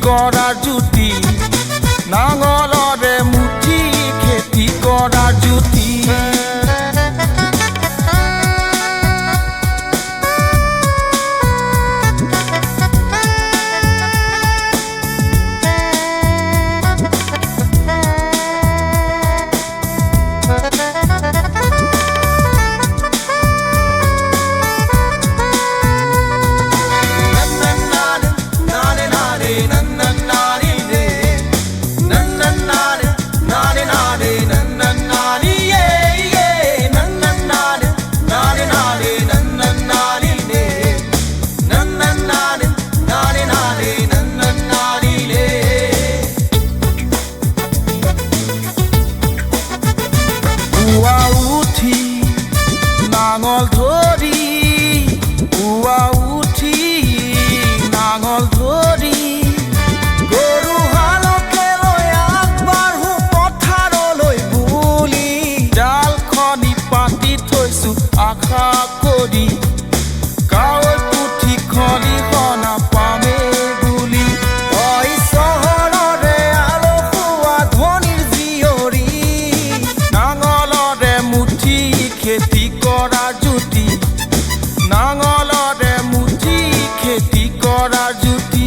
কৰা জুতি নাঙলৰে মুঠি খেতি কৰা জুতি নাঙল ধৰি পুৱা উঠি নাঙল ধৰি গৰু হালকে লৈ আগবাঢ়ো পথাৰলৈ বুলি জালখনি পাতি থৈছো আশা কৰি কাৱৈ পুঠি খলিহনা পামে বুলি ঐ চহৰৰে আলসুৱা ধনীৰ জীয়ৰী নাঙলৰে মুঠি খেতি কৰা জুতি নাঙলৰে মুঠি খেতি কৰা জুতি